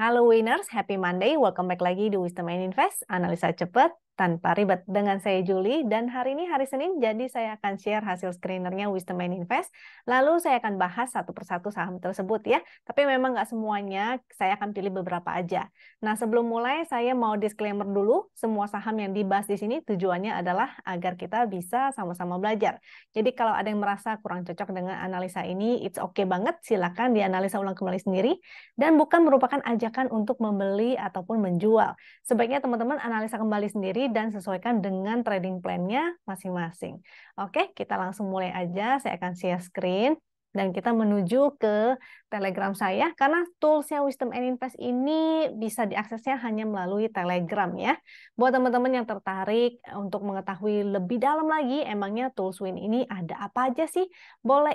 Halo winners, happy Monday. Welcome back lagi di Wisdom and Invest, analisa cepat tanpa ribet. Dengan saya Julie, dan hari ini hari Senin, jadi saya akan share hasil screenernya Wisdom and Invest. Lalu saya akan bahas satu persatu saham tersebut ya. Tapi memang nggak semuanya, saya akan pilih beberapa aja. Nah sebelum mulai, saya mau disclaimer dulu, semua saham yang dibahas di sini tujuannya adalah agar kita bisa sama-sama belajar. Jadi kalau ada yang merasa kurang cocok dengan analisa ini, it's okay banget, silakan dianalisa ulang kembali sendiri. Dan bukan merupakan ajakan untuk membeli ataupun menjual. Sebaiknya teman-teman analisa kembali sendiri dan sesuaikan dengan trading plan-nya masing-masing. Oke, kita langsung mulai aja. Saya akan share screen. Dan kita menuju ke Telegram saya, karena toolsnya Wisdom and Invest ini bisa diaksesnya hanya melalui Telegram ya. Buat teman-teman yang tertarik untuk mengetahui lebih dalam lagi, emangnya tools Win ini ada apa aja sih? Boleh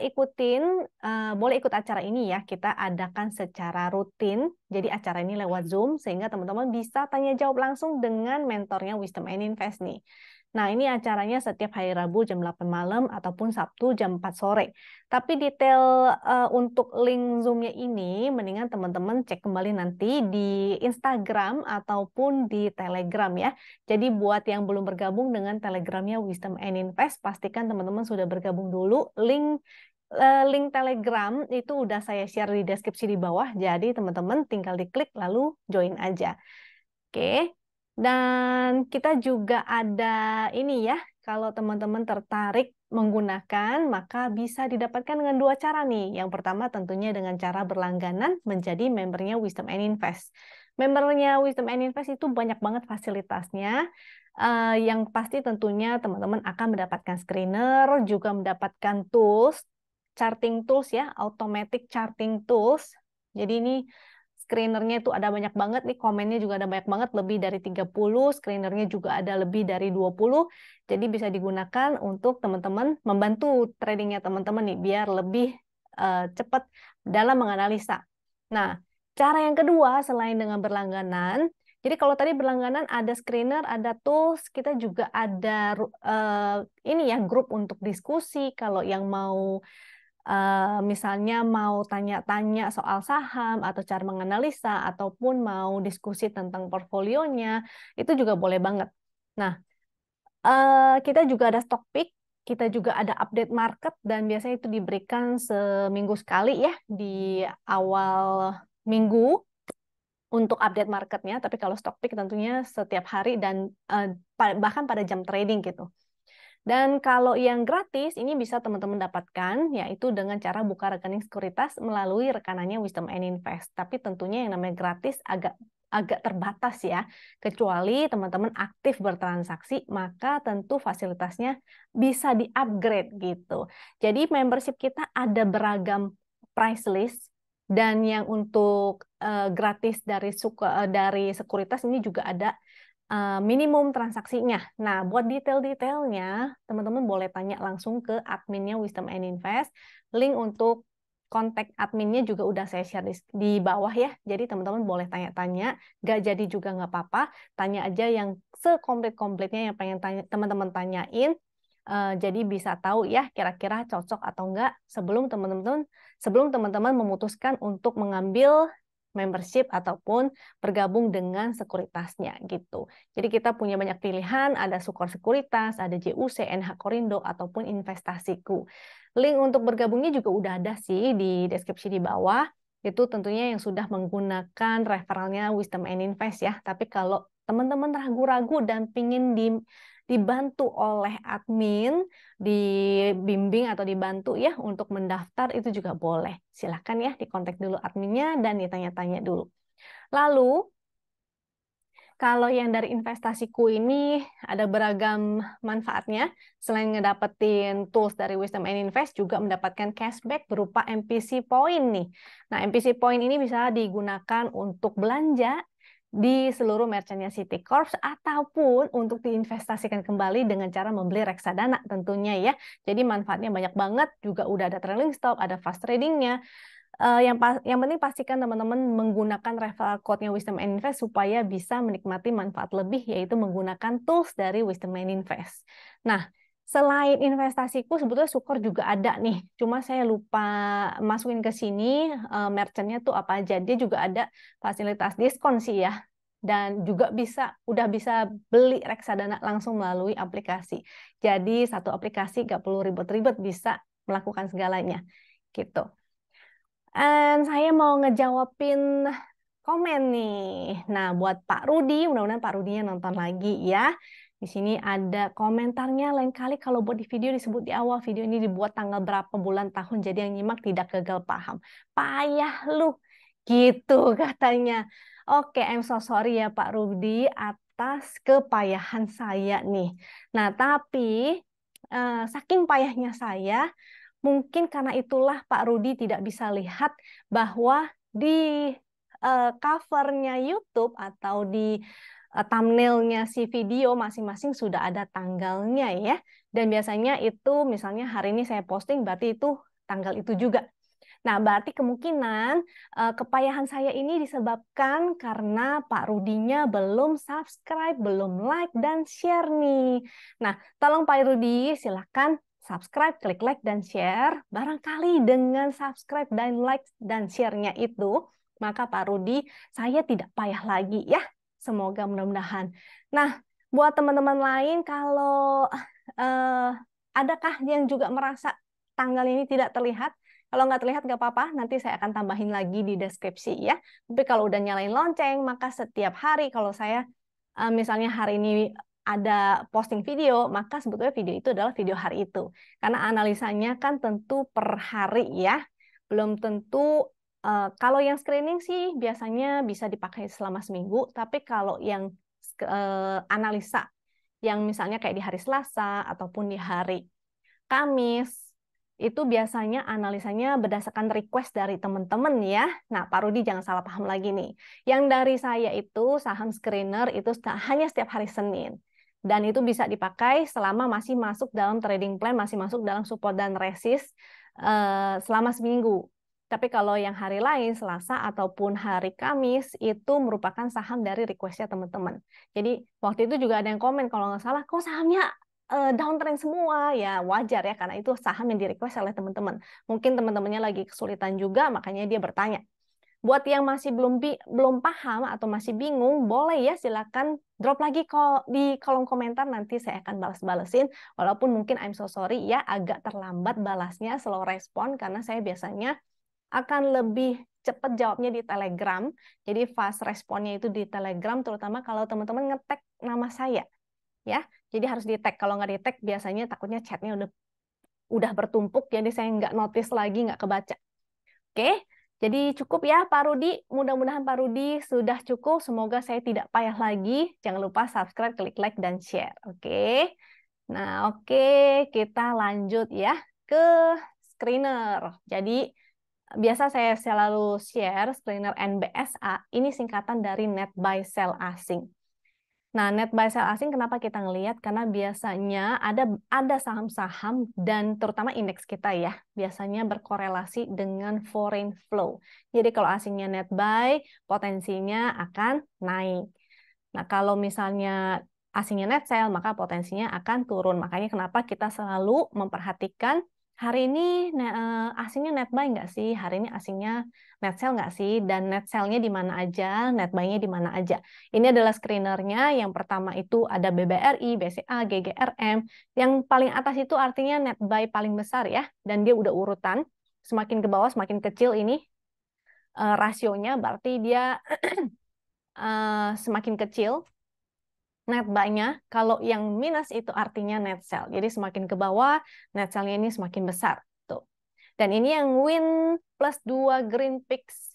boleh ikut acara ini ya. Kita adakan secara rutin. Jadi acara ini lewat Zoom, sehingga teman-teman bisa tanya jawab langsung dengan mentornya Wisdom and Invest nih. Nah, ini acaranya setiap hari Rabu jam 8 malam ataupun Sabtu jam 4 sore. Tapi detail untuk link Zoom-nya ini, mendingan teman-teman cek kembali nanti di Instagram ataupun di Telegram ya. Jadi buat yang belum bergabung dengan Telegramnya Wisdom and Invest, pastikan teman-teman sudah bergabung dulu. Link Telegram itu udah saya share di deskripsi di bawah, jadi teman-teman tinggal diklik lalu join aja. Oke. Dan kita juga ada ini ya, kalau teman-teman tertarik menggunakan, maka bisa didapatkan dengan dua cara nih. Yang pertama tentunya dengan cara berlangganan menjadi membernya Wisdom and Invest. Membernya Wisdom and Invest itu banyak banget fasilitasnya. Yang pasti tentunya teman-teman akan mendapatkan screener, juga mendapatkan tools, charting tools ya, automatic charting tools. Jadi ini screenernya itu ada banyak banget nih, komennya juga ada banyak banget, lebih dari 30, screenernya juga ada lebih dari 20. Jadi bisa digunakan untuk teman-teman membantu tradingnya teman-teman nih, biar lebih cepat dalam menganalisa. Nah, cara yang kedua selain dengan berlangganan, jadi kalau tadi berlangganan ada screener, ada tools, kita juga ada ini ya, grup untuk diskusi. Kalau yang mau misalnya mau tanya-tanya soal saham atau cara menganalisa ataupun mau diskusi tentang portfolionya, itu juga boleh banget. Nah, kita juga ada stock pick, kita juga ada update market, dan biasanya itu diberikan seminggu sekali ya di awal minggu untuk update marketnya. Tapi kalau stock pick tentunya setiap hari dan bahkan pada jam trading gitu. Dan kalau yang gratis, ini bisa teman-teman dapatkan, yaitu dengan cara buka rekening sekuritas melalui rekanannya Wisdom and Invest. Tapi tentunya yang namanya gratis agak terbatas ya. Kecuali teman-teman aktif bertransaksi, maka tentu fasilitasnya bisa di-upgrade gitu. Jadi membership kita ada beragam price list, dan yang untuk gratis dari sekuritas ini juga ada minimum transaksinya. Nah, buat detail-detailnya, teman-teman boleh tanya langsung ke adminnya Wisdom and Invest. Link untuk kontak adminnya juga udah saya share di bawah ya. Jadi teman-teman boleh tanya-tanya, nggak jadi juga nggak apa-apa. Tanya aja yang sekomplit-komplitnya yang pengen teman-teman tanyain. Jadi bisa tahu ya kira-kira cocok atau enggak sebelum teman-teman memutuskan untuk mengambil membership ataupun bergabung dengan sekuritasnya gitu. Jadi kita punya banyak pilihan, ada Sukor Sekuritas, ada JUC, NH Korindo, ataupun Investasiku. Link untuk bergabungnya juga udah ada sih di deskripsi di bawah. Itu tentunya yang sudah menggunakan referralnya Wisdom and Invest ya. Tapi kalau teman-teman ragu-ragu dan pingin dibantu oleh admin, dibimbing atau dibantu ya untuk mendaftar, itu juga boleh. Silahkan ya dikontak dulu adminnya dan ditanya-tanya dulu. Lalu, kalau yang dari investasiku ini ada beragam manfaatnya. Selain ngedapetin tools dari Wisdom and Invest, juga mendapatkan cashback berupa MPC Point nih. Nah, MPC Point ini bisa digunakan untuk belanja di seluruh merchantnya Citicorp ataupun untuk diinvestasikan kembali dengan cara membeli reksadana tentunya ya. Jadi manfaatnya banyak banget, juga udah ada trailing stop, ada fast tradingnya. Yang penting pastikan teman-teman menggunakan referral code-nya Wisdom and Invest supaya bisa menikmati manfaat lebih, yaitu menggunakan tools dari Wisdom and Invest. Nah, Selain investasiku, sebetulnya Sukor juga ada nih. Cuma saya lupa masukin ke sini merchantnya tuh apa aja. Dia juga ada fasilitas diskon sih ya. Dan juga udah bisa beli reksadana langsung melalui aplikasi. Jadi satu aplikasi nggak perlu ribet-ribet, bisa melakukan segalanya. Gitu. Dan saya mau ngejawabin komen nih. Nah, buat Pak Rudi, mudah-mudahan Pak Rudinya nonton lagi ya. Di sini ada komentarnya, lain kali kalau buat di video disebut di awal video ini dibuat tanggal berapa bulan tahun, jadi yang nyimak tidak gagal paham. Payah lu, gitu katanya. Oke, I'm so sorry ya Pak Rudi atas kepayahan saya nih. Nah, tapi saking payahnya saya, mungkin karena itulah Pak Rudi tidak bisa lihat bahwa di covernya YouTube atau di thumbnailnya si video masing-masing sudah ada tanggalnya ya. Dan biasanya itu misalnya hari ini saya posting berarti itu tanggal itu juga. Nah, berarti kemungkinan kepayahan saya ini disebabkan karena Pak Rudinya belum subscribe, belum like, dan share nih. Nah, tolong Pak Rudi silahkan subscribe, klik like, dan share. Barangkali dengan subscribe dan like dan share-nya itu, maka Pak Rudi, saya tidak payah lagi ya. Semoga mudah-mudahan. Nah, buat teman-teman lain, kalau eh, adakah yang juga merasa tanggal ini tidak terlihat? Kalau nggak terlihat nggak apa-apa, nanti saya akan tambahin lagi di deskripsi ya. Tapi kalau udah nyalain lonceng, maka setiap hari kalau saya misalnya hari ini ada posting video, maka sebetulnya video itu adalah video hari itu. Karena analisanya kan tentu per hari ya. Belum tentu, kalau yang screening sih biasanya bisa dipakai selama seminggu, tapi kalau yang analisa, yang misalnya kayak di hari Selasa ataupun di hari Kamis, itu biasanya analisanya berdasarkan request dari teman-teman ya. Nah, Pak Rudi jangan salah paham lagi nih. Yang dari saya itu saham screener itu hanya setiap hari Senin. Dan itu bisa dipakai selama masih masuk dalam trading plan, masih masuk dalam support dan resist selama seminggu. Tapi kalau yang hari lain, Selasa ataupun hari Kamis, itu merupakan saham dari requestnya teman-teman. Jadi waktu itu juga ada yang komen, kalau nggak salah, kok sahamnya downtrend semua? Ya wajar ya, karena itu saham yang di-request oleh teman-teman. Mungkin teman-temannya lagi kesulitan juga, makanya dia bertanya. Buat yang masih belum paham atau masih bingung, boleh ya silakan drop lagi kok di kolom komentar, nanti saya akan balas-balesin. Walaupun mungkin I'm so sorry ya, agak terlambat balasnya, slow respon, karena saya biasanya akan lebih cepat jawabnya di Telegram. Jadi fast responnya itu di Telegram, terutama kalau teman-teman nge-tag nama saya. Ya, jadi harus di tag. Kalau nggak di tag, biasanya takutnya chatnya udah bertumpuk, jadi saya nggak notice lagi, nggak kebaca. Oke, jadi cukup ya Pak Rudi. Mudah-mudahan Pak Rudi sudah cukup. Semoga saya tidak payah lagi. Jangan lupa subscribe, klik like, dan share. Oke. Nah, oke, kita lanjut ya ke screener. Jadi biasa saya selalu share screener NBSA. Ini singkatan dari Net Buy Sell Asing. Nah, net buy sell asing kenapa kita ngelihat? Karena biasanya ada saham-saham dan terutama indeks kita ya, biasanya berkorelasi dengan foreign flow. Jadi kalau asingnya net buy, potensinya akan naik. Nah, kalau misalnya asingnya net sell, maka potensinya akan turun. Makanya kenapa kita selalu memperhatikan hari ini asingnya net buy nggak sih? Hari ini asingnya net sell nggak sih? Dan net sell-nya di mana aja? Net buy-nya di mana aja? Ini adalah screenernya. Yang pertama itu ada BBRI, BCA, GGRM. Yang paling atas itu artinya net buy paling besar ya. Dan dia udah urutan. Semakin ke bawah, semakin kecil ini rasionya. Berarti dia semakin kecil net buy-nya. Kalau yang minus itu artinya net sell. Jadi semakin ke bawah, net sell-nya ini semakin besar. Tuh. Dan ini yang Win plus 2 Green Peaks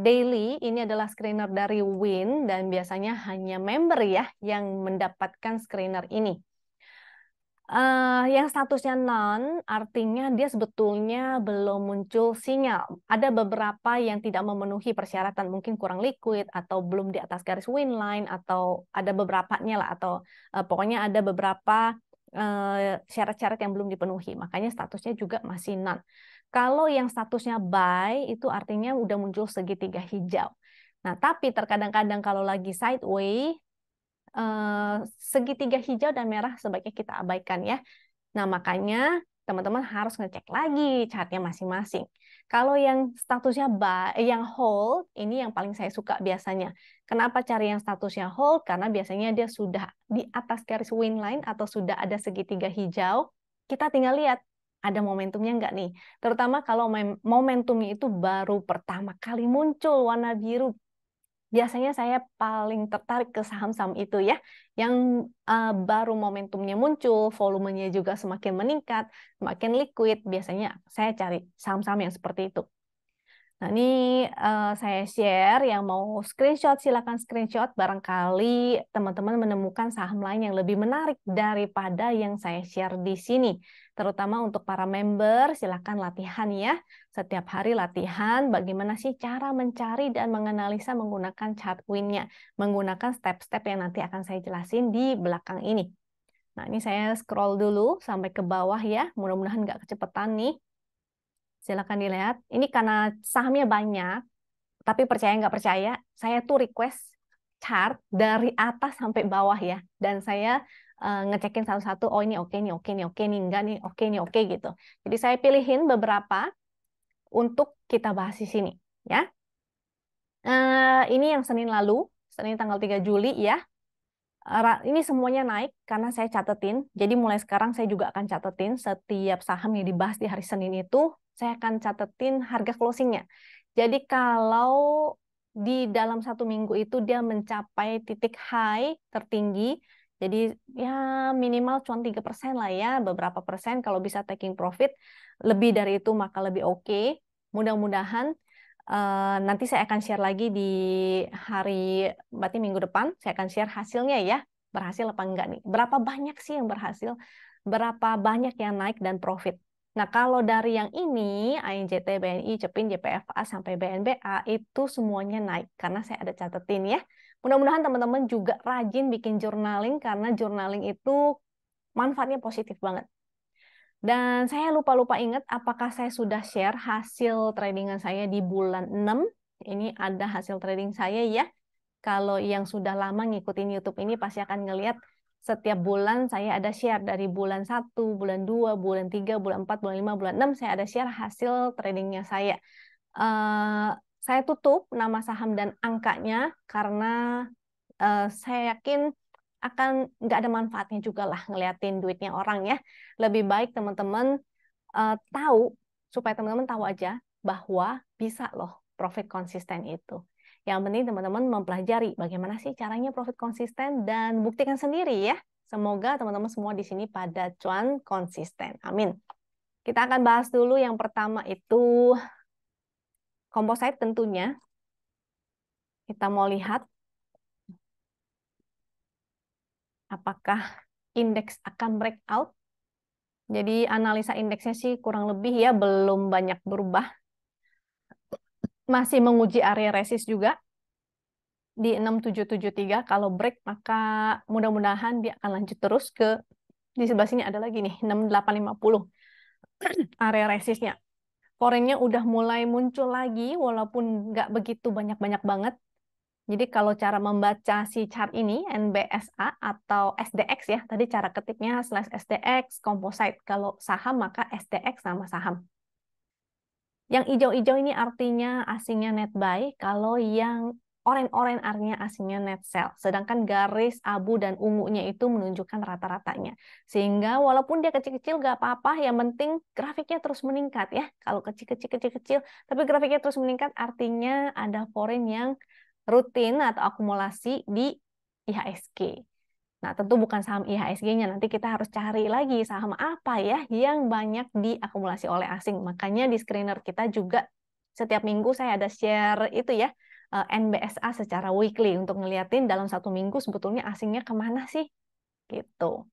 Daily, ini adalah screener dari Win, dan biasanya hanya member ya yang mendapatkan screener ini. Yang statusnya non, artinya dia sebetulnya belum muncul sinyal. Ada beberapa yang tidak memenuhi persyaratan, mungkin kurang liquid, atau belum di atas garis win line, atau ada beberapanya lah, atau pokoknya ada beberapa syarat-syarat yang belum dipenuhi. Makanya statusnya juga masih non. Kalau yang statusnya buy, itu artinya udah muncul segitiga hijau. Nah, tapi terkadang-kadang kalau lagi sideways, segitiga hijau dan merah sebaiknya kita abaikan ya. Nah, makanya teman-teman harus ngecek lagi chartnya masing-masing. Kalau yang statusnya yang hold, ini yang paling saya suka biasanya. Kenapa cari yang statusnya hold? Karena biasanya dia sudah di atas garis win line atau sudah ada segitiga hijau. Kita tinggal lihat ada momentumnya nggak nih. Terutama kalau momentumnya itu baru pertama kali muncul warna biru, biasanya saya paling tertarik ke saham-saham itu ya, yang baru momentumnya muncul, volumenya juga semakin meningkat, semakin liquid, biasanya saya cari saham-saham yang seperti itu. Nah, ini saya share, yang mau screenshot silakan screenshot, barangkali teman-teman menemukan saham lain yang lebih menarik daripada yang saya share di sini. Terutama untuk para member, silakan latihan ya. Setiap hari latihan bagaimana sih cara mencari dan menganalisa menggunakan chart win-nya, menggunakan step-step yang nanti akan saya jelasin di belakang ini. Nah, ini saya scroll dulu sampai ke bawah ya, mudah-mudahan nggak kecepatan nih. Silakan dilihat. Ini karena sahamnya banyak, tapi percaya nggak percaya, saya tuh request chart dari atas sampai bawah ya. Dan saya ngecekin satu-satu, oh ini oke, ini oke, ini oke, ini enggak, nih oke, ini oke gitu. Jadi saya pilihin beberapa untuk kita bahas di sini. Ya. Ini yang Senin lalu, Senin tanggal 3 Juli ya. Ini semuanya naik karena saya catetin. Jadi mulai sekarang saya juga akan catetin setiap saham yang dibahas di hari Senin itu, saya akan catetin harga closingnya. Jadi kalau di dalam satu minggu itu dia mencapai titik high tertinggi, jadi ya minimal cuma 3% lah ya, beberapa persen kalau bisa taking profit. Lebih dari itu maka lebih oke. Mudah-mudahan nanti saya akan share lagi di hari, berarti minggu depan, saya akan share hasilnya ya. Berhasil apa enggak nih? Berapa banyak sih yang berhasil? Berapa banyak yang naik dan profit? Nah, kalau dari yang ini, ANJT, BNI, CEPIN, JPFA, sampai BNBA, itu semuanya naik. Karena saya ada catetin ya. Mudah-mudahan teman-teman juga rajin bikin journaling, karena journaling itu manfaatnya positif banget. Dan saya lupa-lupa ingat apakah saya sudah share hasil tradingan saya di bulan 6. Ini ada hasil trading saya ya. Kalau yang sudah lama ngikutin YouTube ini pasti akan ngelihat setiap bulan saya ada share dari bulan 1, bulan 2, bulan 3, bulan 4, bulan 5, bulan 6 saya ada share hasil tradingnya saya. Saya tutup nama saham dan angkanya karena saya yakin akan nggak ada manfaatnya juga lah ngeliatin duitnya orang ya. Lebih baik teman-teman tahu, supaya teman-teman tahu aja bahwa bisa loh profit konsisten itu. Yang penting teman-teman mempelajari bagaimana sih caranya profit konsisten dan buktikan sendiri ya. Semoga teman-teman semua di sini pada cuan konsisten. Amin. Kita akan bahas dulu yang pertama itu composite tentunya. Kita mau lihat apakah indeks akan breakout. Jadi analisa indeksnya sih kurang lebih ya belum banyak berubah. Masih menguji area resist juga di 6773. Kalau break maka mudah-mudahan dia akan lanjut terus ke di sebelah sini ada lagi nih 6850 area resistnya. Foreign-nya udah mulai muncul lagi walaupun nggak begitu banyak-banyak banget. Jadi kalau cara membaca si chart ini NBSA atau SDX ya, tadi cara ketiknya /SDX composite. Kalau saham maka SDX sama saham. Yang hijau-hijau ini artinya asingnya net buy, kalau yang oranye-oranye artinya asingnya net sell. Sedangkan garis abu dan ungunya itu menunjukkan rata-ratanya. Sehingga walaupun dia kecil-kecil nggak apa-apa, yang penting grafiknya terus meningkat ya. Kalau kecil-kecil, tapi grafiknya terus meningkat artinya ada foreign yang rutin atau akumulasi di IHSG. Nah, tentu bukan saham IHSG-nya. Nanti kita harus cari lagi saham apa ya yang banyak diakumulasi oleh asing. Makanya di screener kita juga setiap minggu saya ada share itu ya, NBSA secara weekly untuk ngeliatin dalam satu minggu sebetulnya asingnya kemana sih gitu.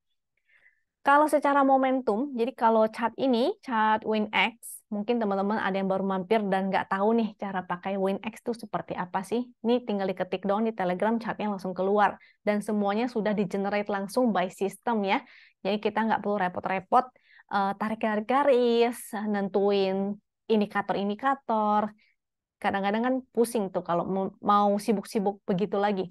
Kalau secara momentum, jadi kalau chart ini, chart WinX, mungkin teman-teman ada yang baru mampir dan nggak tahu nih cara pakai WinX itu seperti apa sih. Ini tinggal diketik doang di Telegram, chartnya langsung keluar. Dan semuanya sudah di-generate langsung by system ya. Jadi kita nggak perlu repot-repot tarik garis, nentuin indikator-indikator. Kadang-kadang kan pusing tuh kalau mau sibuk-sibuk begitu lagi.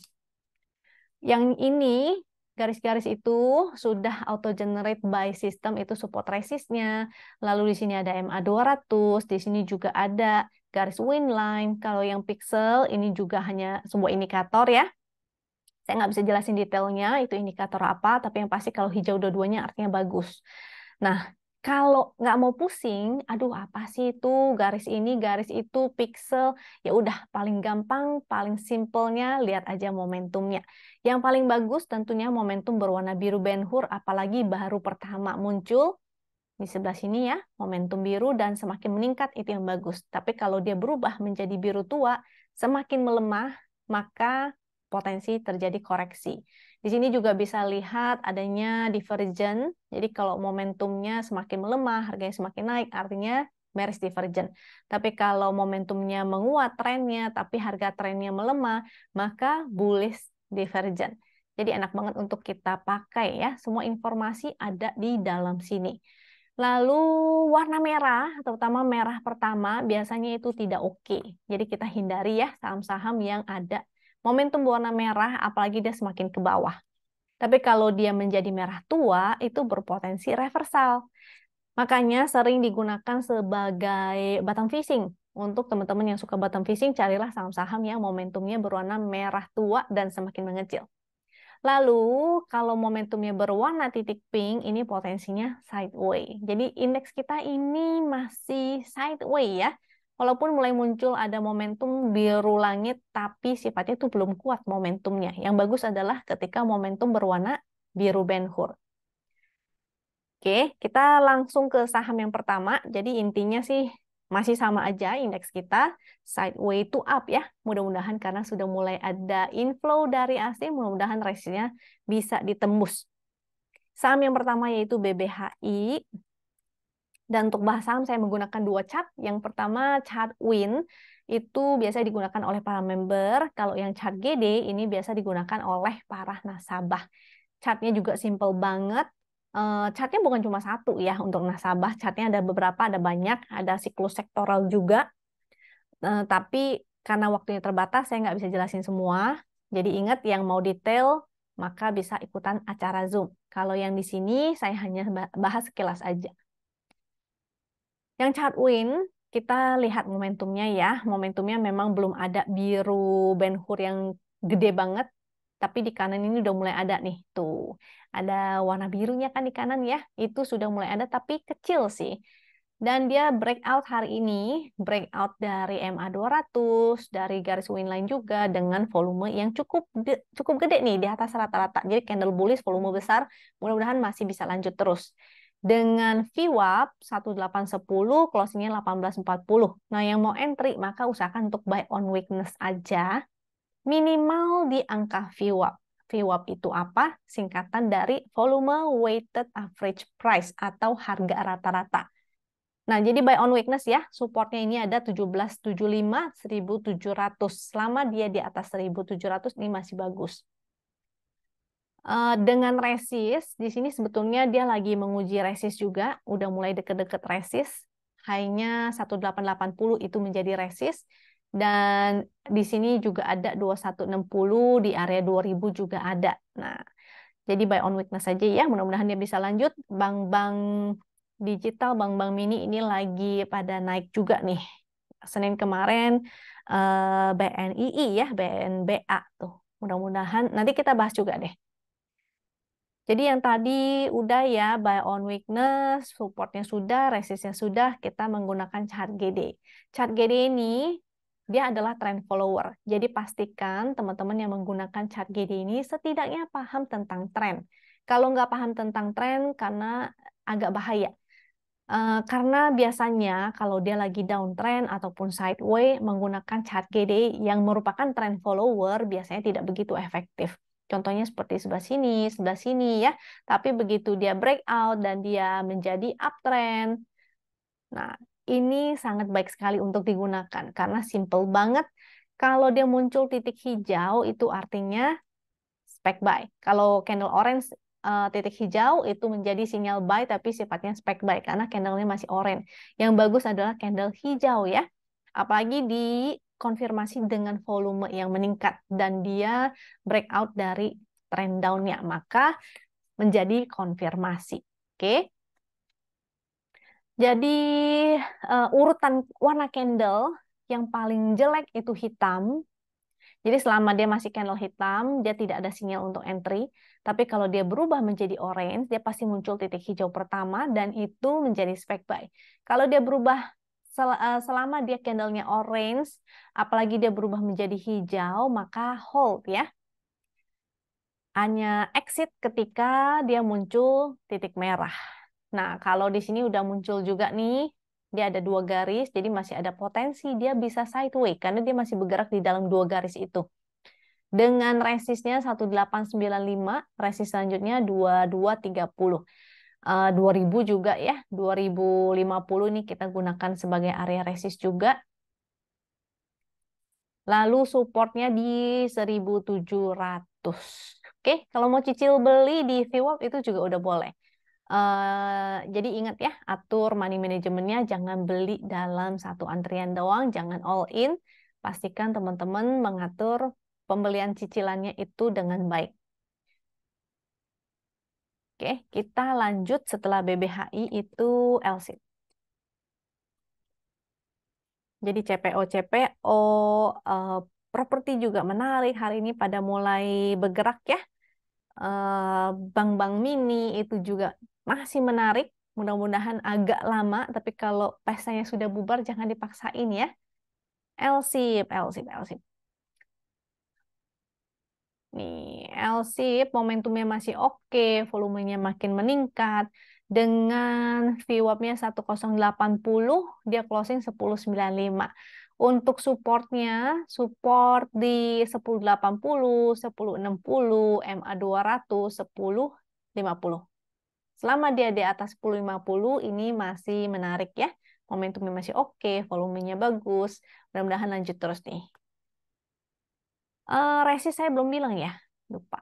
Yang ini garis-garis itu sudah auto generate by system, itu support resistnya. Lalu di sini ada MA200, di sini juga ada garis win line. Kalau yang pixel ini juga hanya sebuah indikator ya. Saya nggak bisa jelasin detailnya itu indikator apa, tapi yang pasti kalau hijau dua-duanya artinya bagus. Nah, kalau nggak mau pusing, aduh apa sih itu garis ini, garis itu, pixel, ya udah paling gampang, paling simpelnya lihat aja momentumnya. Yang paling bagus tentunya momentum berwarna biru Ben-Hur, apalagi baru pertama muncul di sebelah sini ya, momentum biru dan semakin meningkat itu yang bagus. Tapi kalau dia berubah menjadi biru tua, semakin melemah, maka potensi terjadi koreksi. Di sini juga bisa lihat adanya divergen. Jadi kalau momentumnya semakin melemah, harganya semakin naik, artinya bearish divergen. Tapi kalau momentumnya menguat trennya, tapi harga trennya melemah, maka bullish divergen. Jadi enak banget untuk kita pakai ya. Semua informasi ada di dalam sini. Lalu warna merah, terutama merah pertama, biasanya itu tidak oke. Jadi kita hindari ya saham-saham yang ada momentum berwarna merah, apalagi dia semakin ke bawah. Tapi kalau dia menjadi merah tua, itu berpotensi reversal. Makanya sering digunakan sebagai bottom fishing. Untuk teman-teman yang suka bottom fishing, carilah saham-saham yang momentumnya berwarna merah tua dan semakin mengecil. Lalu, kalau momentumnya berwarna titik pink, ini potensinya sideways. Jadi, indeks kita ini masih sideways ya. Walaupun mulai muncul ada momentum biru langit, tapi sifatnya itu belum kuat momentumnya. Yang bagus adalah ketika momentum berwarna biru Ben-Hur. Oke, kita langsung ke saham yang pertama. Jadi, intinya sih masih sama aja indeks kita sideways to up ya. Mudah-mudahan karena sudah mulai ada inflow dari asing, mudah-mudahan resistnya bisa ditembus. Saham yang pertama yaitu BBHI. Dan untuk bahas saham saya menggunakan dua chart. Yang pertama chart WIN itu biasa digunakan oleh para member. Kalau yang chart GD ini biasa digunakan oleh para nasabah. Chartnya juga simple banget. Chartnya bukan cuma satu ya untuk nasabah, chartnya ada beberapa, ada banyak, ada siklus sektoral juga. Tapi karena waktunya terbatas, saya nggak bisa jelasin semua. Jadi ingat yang mau detail, maka bisa ikutan acara Zoom. Kalau yang di sini, saya hanya bahas sekilas aja. Yang chart win, kita lihat momentumnya ya. Momentumnya memang belum ada biru Ben-Hur yang gede banget. Tapi di kanan ini udah mulai ada nih, tuh. Ada warna birunya kan di kanan ya. Itu sudah mulai ada, tapi kecil sih. Dan dia breakout hari ini, breakout dari MA200, dari garis winline juga, dengan volume yang cukup gede nih, di atas rata-rata. Jadi candle bullish, volume besar, mudah-mudahan masih bisa lanjut terus. Dengan VWAP 1810, closingnya 1840. Nah, yang mau entry, maka usahakan untuk buy on weakness aja, minimal di angka VWAP. VWAP itu apa? Singkatan dari volume weighted average price atau harga rata-rata. Nah, jadi buy on weakness ya, supportnya ini ada 1775, 1700. Selama dia di atas 1700, ini masih bagus. Dengan resist, di sini sebetulnya dia lagi menguji resist juga, udah mulai deket-deket resist. High-nya 1880 itu menjadi resist. Dan di sini juga ada 2160, di area 2000 juga ada. Nah, jadi buy on weakness saja ya, mudah-mudahan dia bisa lanjut. Bank-bank digital, bank-bank mini ini lagi pada naik juga nih. Senin kemarin BNII ya, BNBA tuh. Mudah-mudahan nanti kita bahas juga deh. Jadi yang tadi udah ya, buy on weakness, supportnya sudah, resistnya sudah, kita menggunakan chart GD. Chart GD ini dia adalah trend follower. Jadi pastikan teman-teman yang menggunakan chart GD ini setidaknya paham tentang tren. Kalau nggak paham tentang tren, karena agak bahaya. Karena biasanya kalau dia lagi downtrend ataupun sideways, menggunakan chart GD yang merupakan trend follower biasanya tidak begitu efektif. Contohnya seperti sebelah sini ya. Tapi begitu dia breakout dan dia menjadi uptrend, nah ini sangat baik sekali untuk digunakan karena simple banget. Kalau dia muncul titik hijau itu artinya spec buy. Kalau candle orange titik hijau itu menjadi sinyal buy tapi sifatnya spec buy karena candlenya masih orange. Yang bagus adalah candle hijau ya. Apalagi di konfirmasi dengan volume yang meningkat dan dia breakout dari trend down-nya, maka menjadi konfirmasi. Oke. Jadi urutan warna candle yang paling jelek itu hitam. Jadi selama dia masih candle hitam, dia tidak ada sinyal untuk entry. Tapi kalau dia berubah menjadi orange, dia pasti muncul titik hijau pertama dan itu menjadi spec buy. Kalau dia berubah selama dia candlenya orange, apalagi dia berubah menjadi hijau, maka hold ya. Hanya exit ketika dia muncul titik merah. Nah, kalau di sini udah muncul juga nih, dia ada 2 garis, jadi masih ada potensi dia bisa sideways karena dia masih bergerak di dalam 2 garis itu. Dengan resistnya 1895, resist selanjutnya 2230. 2000 juga ya, 2050 nih kita gunakan sebagai area resist juga. Lalu supportnya di 1700. Oke, kalau mau cicil beli di VWAP itu juga udah boleh. Jadi ingat ya, atur money manajemennya, jangan beli dalam satu antrian doang, jangan all in. Pastikan teman-teman mengatur pembelian cicilannya itu dengan baik. Oke, kita lanjut setelah BBHI itu LSIP. Jadi CPO properti juga menarik hari ini pada mulai bergerak ya. Bank-bank mini itu juga masih menarik. Mudah-mudahan agak lama, tapi kalau pestanya sudah bubar jangan dipaksain ya. LSIP, LSIP, LSIP. Nih, LSIP momentumnya masih oke, volumenya makin meningkat. Dengan VWAP-nya 1080, dia closing 1095. Untuk supportnya, support di 1080, 1060, MA 200, 1050. Selama dia di atas 1050, ini masih menarik ya. Momentumnya masih oke, volumenya bagus. Mudah-mudahan lanjut terus nih. Resist saya belum bilang ya, lupa.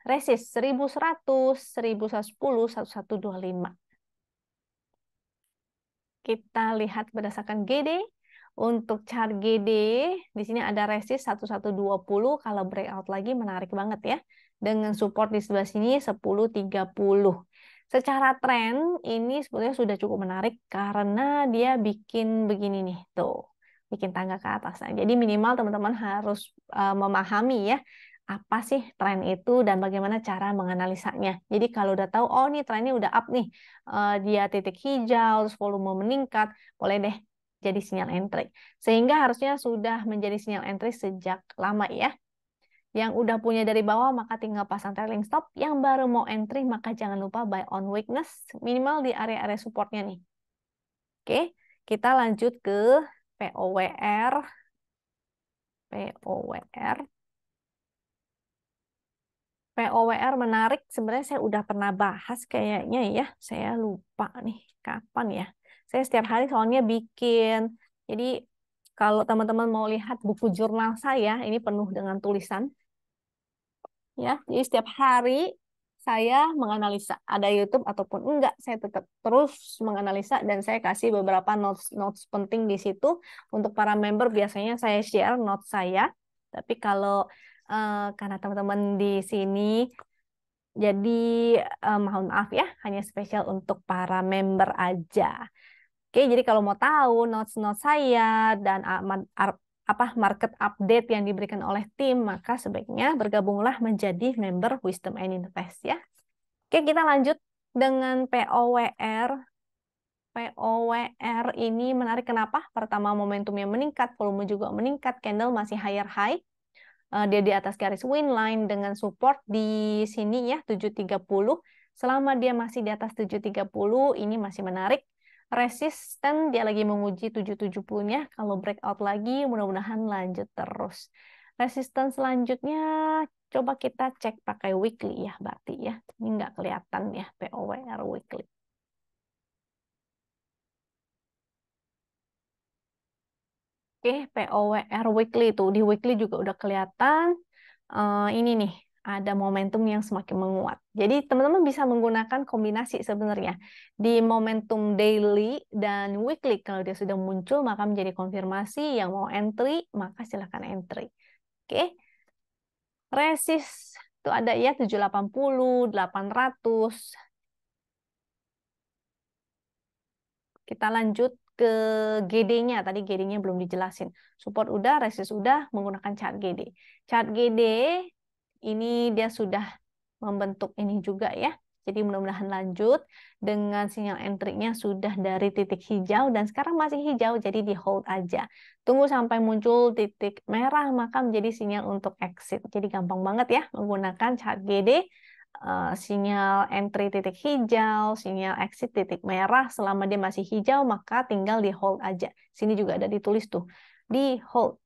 Resist 1100, 1110, 1125. Kita lihat berdasarkan GD. Untuk chart GD, di sini ada resist 1120, kalau breakout lagi menarik banget ya. Dengan support di sebelah sini 1030. Secara tren ini sebetulnya sudah cukup menarik karena dia bikin begini nih, tuh. Bikin tangga ke atas. Nah, jadi minimal teman-teman harus memahami ya, apa sih tren itu dan bagaimana cara menganalisanya. Jadi kalau udah tahu, oh nih trennya udah up nih, dia titik hijau, terus volume meningkat, boleh deh jadi sinyal entry. Sehingga harusnya sudah menjadi sinyal entry sejak lama ya. Yang udah punya dari bawah maka tinggal pasang trailing stop. Yang baru mau entry maka jangan lupa buy on weakness minimal di area-area supportnya nih. Oke, kita lanjut ke POWR. POWR. POWR menarik. Sebenarnya saya udah pernah bahas kayaknya ya. Saya lupa nih kapan ya. Saya setiap hari soalnya bikin. Jadi kalau teman-teman mau lihat buku jurnal saya, ini penuh dengan tulisan. Ya, jadi setiap hari saya menganalisa. Ada YouTube ataupun enggak, saya tetap terus menganalisa dan saya kasih beberapa notes penting di situ. Untuk para member biasanya saya share notes saya. Tapi kalau karena teman-teman di sini, jadi mohon maaf ya, hanya spesial untuk para member aja. Oke, jadi kalau mau tahu notes-notes saya dan market update yang diberikan oleh tim, maka sebaiknya bergabunglah menjadi member Wisdom and Invest ya. Oke, kita lanjut dengan POWR. POWR ini menarik kenapa? Pertama, momentumnya meningkat, volume juga meningkat, candle masih higher high. Dia di atas garis win line dengan support di sini ya 730. Selama dia masih di atas 730 ini masih menarik. Resisten dia lagi menguji 770-nya. Kalau breakout lagi mudah-mudahan lanjut terus. Resisten selanjutnya coba kita cek pakai weekly ya berarti ya. Ini nggak kelihatan ya POWR weekly. Oke, POWR weekly itu di weekly juga udah kelihatan. Ini nih ada momentum yang semakin menguat. Jadi teman-teman bisa menggunakan kombinasi sebenarnya. Di momentum daily dan weekly, kalau dia sudah muncul, maka menjadi konfirmasi. Yang mau entry, maka silahkan entry. Oke. Resist itu ada ya 780, 800. Kita lanjut ke GD-nya. Tadi GD-nya belum dijelasin. Support udah, resist udah, menggunakan chart GD. Chart GD ini dia sudah membentuk ini juga ya. Jadi mudah-mudahan lanjut dengan sinyal entry-nya sudah dari titik hijau dan sekarang masih hijau, jadi di hold aja. Tunggu sampai muncul titik merah maka menjadi sinyal untuk exit. Jadi gampang banget ya menggunakan chart GD. Sinyal entry titik hijau, sinyal exit titik merah. Selama dia masih hijau maka tinggal di hold aja. Sini juga ada ditulis tuh, di hold.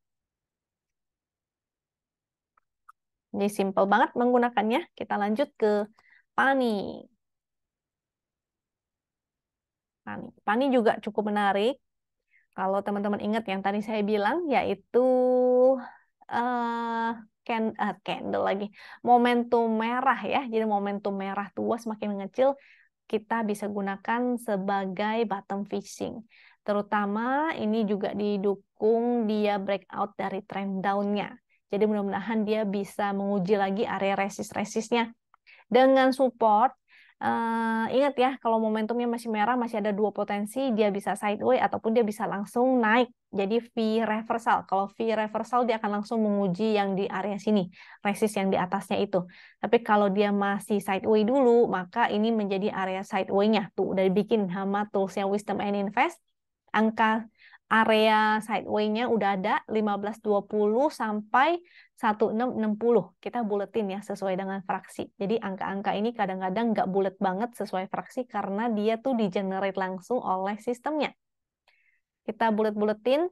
Jadi simple banget menggunakannya. Kita lanjut ke Pani. Pani juga cukup menarik. Kalau teman-teman ingat yang tadi saya bilang, yaitu uh, candle lagi. Momentum merah ya. Jadi momentum merah tua semakin mengecil, kita bisa gunakan sebagai bottom fishing. Terutama ini juga didukung dia breakout dari trend down-nya. Jadi mudah-mudahan dia bisa menguji lagi area resist-resistnya. Dengan support, ingat ya, kalau momentumnya masih merah, masih ada dua potensi, dia bisa sideways ataupun dia bisa langsung naik. Jadi V reversal. Kalau V reversal, dia akan langsung menguji yang di area sini, resist yang di atasnya itu. Tapi kalau dia masih sideways dulu, maka ini menjadi area sideways-nya. Tuh, udah dibikin sama toolsnya Wisdom and Invest. Angka area sideways-nya udah ada 1520 sampai 1660. Kita buletin ya sesuai dengan fraksi. Jadi angka-angka ini kadang-kadang nggak bulet banget sesuai fraksi karena dia tuh di-generate langsung oleh sistemnya. Kita bulet-buletin.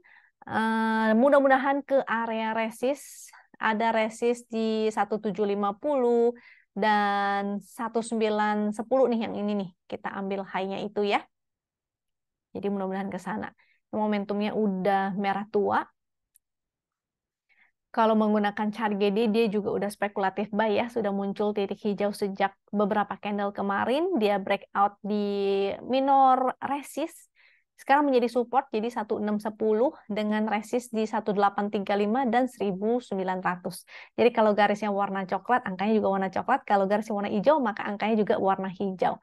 Mudah-mudahan ke area resist. Ada resist di 1750 dan 1910 nih yang ini nih. Kita ambil high-nya itu ya. Jadi mudah-mudahan ke sana. Momentumnya udah merah tua. Kalau menggunakan chart GD, dia juga udah spekulatif buy ya. Sudah muncul titik hijau sejak beberapa candle kemarin. Dia breakout di minor resist. Sekarang menjadi support, jadi 1610 dengan resist di 1835 dan 1900. Jadi kalau garisnya warna coklat, angkanya juga warna coklat. Kalau garisnya warna hijau, maka angkanya juga warna hijau.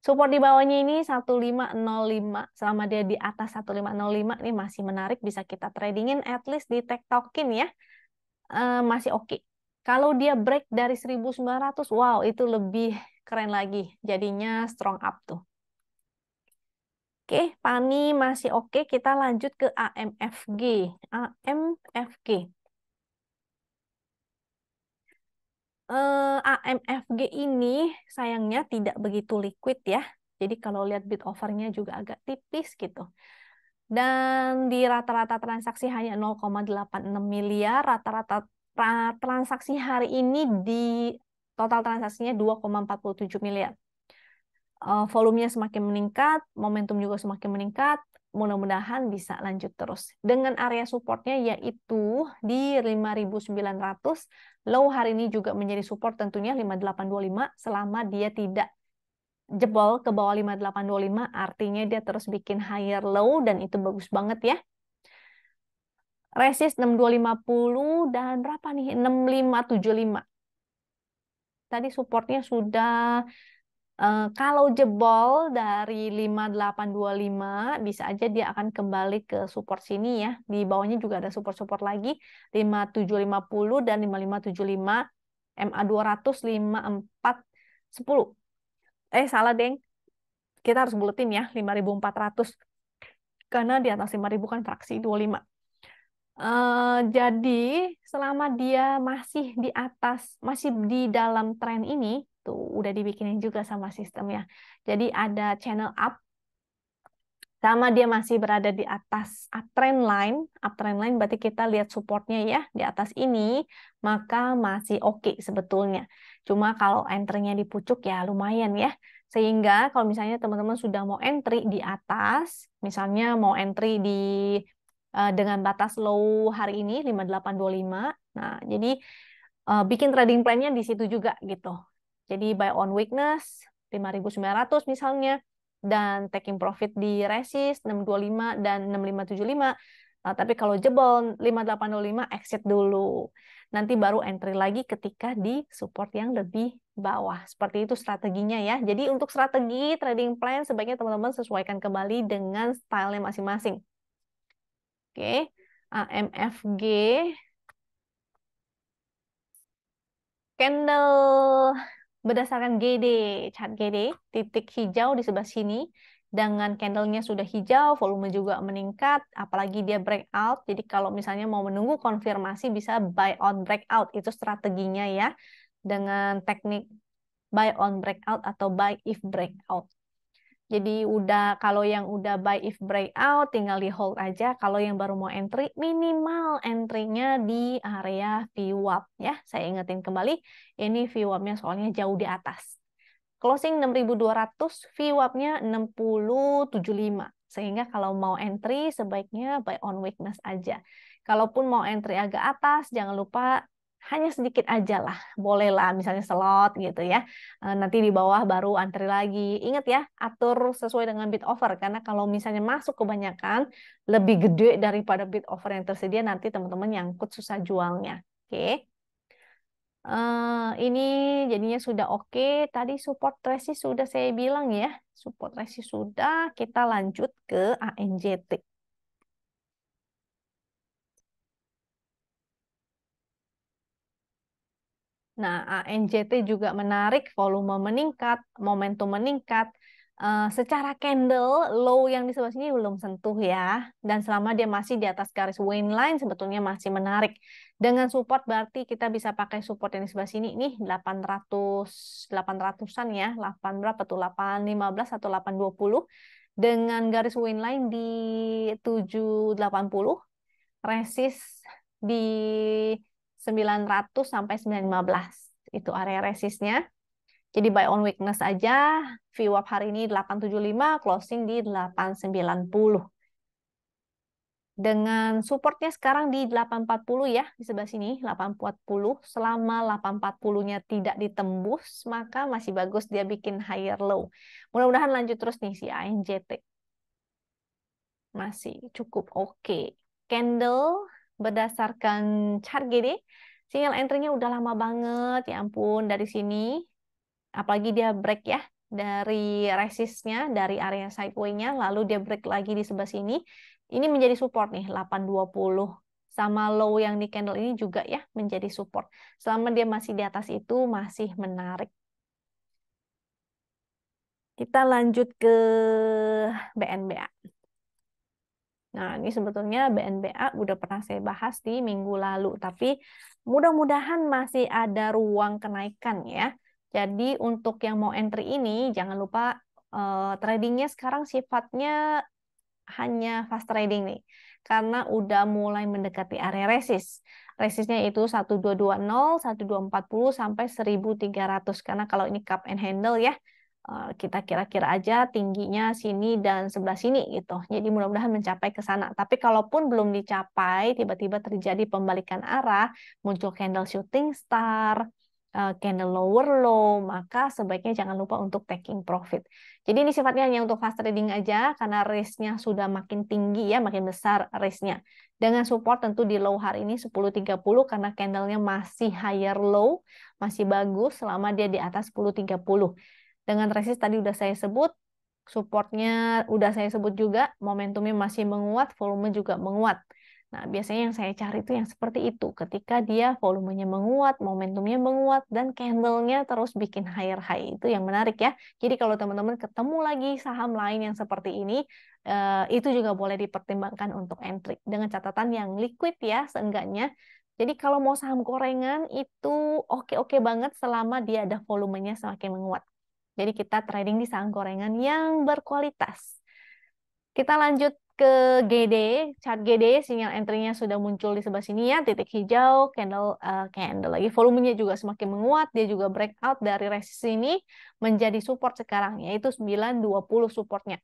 Support di bawahnya ini 1505. Selama dia di atas 1505, ini masih menarik. Bisa kita tradingin, at least di tektokin ya. Masih oke. Kalau dia break dari 1900, wow, itu lebih keren lagi. Jadinya strong up tuh. Oke, Pani masih oke. Kita lanjut ke AMFG. AMFG. AMFG ini sayangnya tidak begitu liquid ya. Jadi kalau lihat bid offernya juga agak tipis gitu. Dan di rata-rata transaksi hanya 0,86 miliar. Rata-rata transaksi hari ini di total transaksinya 2,47 miliar. Volumenya semakin meningkat, momentum juga semakin meningkat, mudah-mudahan bisa lanjut terus. Dengan area supportnya yaitu di 5.900, low hari ini juga menjadi support tentunya 5825 selama dia tidak jebol ke bawah 5825, artinya dia terus bikin higher low dan itu bagus banget ya. Resist 6250 dan berapa nih? 6575. Tadi supportnya sudah kalau jebol dari 5825 bisa aja dia akan kembali ke support sini ya. Di bawahnya juga ada support-support lagi 5750 dan 5575, MA 200, 5410. Salah, Deng. Kita harus buletin ya 5400. Karena di atas 5000 kan fraksi 25. Jadi selama dia masih di atas, masih di dalam tren ini, tuh udah dibikinin juga sama sistemnya. Jadi ada channel up, sama dia masih berada di atas uptrend line berarti kita lihat supportnya ya di atas ini, maka masih oke sebetulnya. Cuma kalau entry-nya di pucuk ya lumayan ya. Sehingga kalau misalnya teman-teman sudah mau entry di atas, misalnya mau entry dengan batas low hari ini 5825. Nah, jadi bikin trading plan-nya di situ juga gitu. Jadi buy on weakness 5.900 misalnya, dan taking profit di resist 625 dan 6575. Tapi kalau jebol 5825 exit dulu. Nanti baru entry lagi ketika di support yang lebih bawah. Seperti itu strateginya ya. Jadi untuk strategi trading plan sebaiknya teman-teman sesuaikan kembali dengan stylenya masing-masing. Oke, AMFG candle berdasarkan GD, chart GD, titik hijau di sebelah sini, dengan candlenya sudah hijau, volume juga meningkat, apalagi dia breakout. Jadi kalau misalnya mau menunggu konfirmasi bisa buy on breakout, itu strateginya ya, dengan teknik buy on breakout atau buy if breakout. Jadi kalau yang udah buy if breakout tinggal di hold aja. Kalau yang baru mau entry minimal entry-nya di area VWAP ya. Saya ingetin kembali ini VWAP-nya soalnya jauh di atas. Closing 6.200, VWAP-nya 6075. Sehingga kalau mau entry sebaiknya buy on weakness aja. Kalaupun mau entry agak atas jangan lupa hanya sedikit aja lah, bolehlah misalnya slot gitu ya. Nanti di bawah baru antri lagi. Ingat ya, atur sesuai dengan bid offer karena kalau misalnya masuk kebanyakan lebih gede daripada bid offer yang tersedia nanti teman-teman nyangkut susah jualnya. Oke. Ini jadinya sudah oke. Tadi support resist sudah saya bilang ya. Support resist sudah. Kita lanjut ke ANJT. Nah, ANJT juga menarik, volume meningkat, momentum meningkat. Secara candle, low yang di sebelah sini belum sentuh ya. Dan selama dia masih di atas garis win line, sebetulnya masih menarik. Dengan support berarti kita bisa pakai support yang di sebelah sini nih 800-an ya. 8 berapa tuh? 815 atau 820. Dengan garis win line di 780, resist di 900 sampai 915. Itu area resistnya. Jadi buy on weakness aja. VWAP hari ini 875, closing di 890. Dengan supportnya sekarang di 840 ya, di sebelah sini 840. Selama 840-nya tidak ditembus, maka masih bagus dia bikin higher low. Mudah-mudahan lanjut terus nih si ANJT. Masih cukup oke. Candle berdasarkan chart GD, sinyal entry-nya udah lama banget, ya ampun, dari sini. Apalagi dia break ya, dari resistnya, dari area sideway-nya, lalu dia break lagi di sebelah sini. Ini menjadi support nih, 820. Sama low yang di candle ini juga ya, menjadi support. Selama dia masih di atas itu, masih menarik. Kita lanjut ke BNBA. Nah, ini sebetulnya BNBA udah pernah saya bahas di minggu lalu, tapi mudah-mudahan masih ada ruang kenaikan ya. Jadi untuk yang mau entry ini, jangan lupa tradingnya sekarang sifatnya hanya fast trading nih. Karena udah mulai mendekati area resist. Resistnya itu 1220, 1240 sampai 1300. Karena kalau ini cup and handle ya, kita kira-kira aja tingginya sini dan sebelah sini gitu. Jadi mudah-mudahan mencapai ke sana. Tapi kalaupun belum dicapai, tiba-tiba terjadi pembalikan arah, muncul candle shooting star, candle lower low, maka sebaiknya jangan lupa untuk taking profit. Jadi ini sifatnya hanya untuk fast trading aja, karena risk-nya sudah makin tinggi ya, makin besar risk-nya. Dengan support tentu di low hari ini 10.30 karena candlenya masih higher low, masih bagus selama dia di atas 10.30. Dengan resist tadi udah saya sebut, supportnya udah saya sebut juga, momentumnya masih menguat, volume juga menguat. Nah, biasanya yang saya cari itu yang seperti itu. Ketika dia volumenya menguat, momentumnya menguat, dan candlenya terus bikin higher high. Itu yang menarik ya. Jadi kalau teman-teman ketemu lagi saham lain yang seperti ini, itu juga boleh dipertimbangkan untuk entry. Dengan catatan yang liquid ya, seenggaknya. Jadi kalau mau saham gorengan itu oke-oke banget selama dia ada volumenya semakin menguat. Jadi kita trading di saham gorengan yang berkualitas. Kita lanjut ke GD, chart GD, sinyal entry-nya sudah muncul di sebelah sini ya, titik hijau, candle lagi. Volumenya juga semakin menguat, dia juga breakout dari resist ini menjadi support sekarang, yaitu 920 supportnya.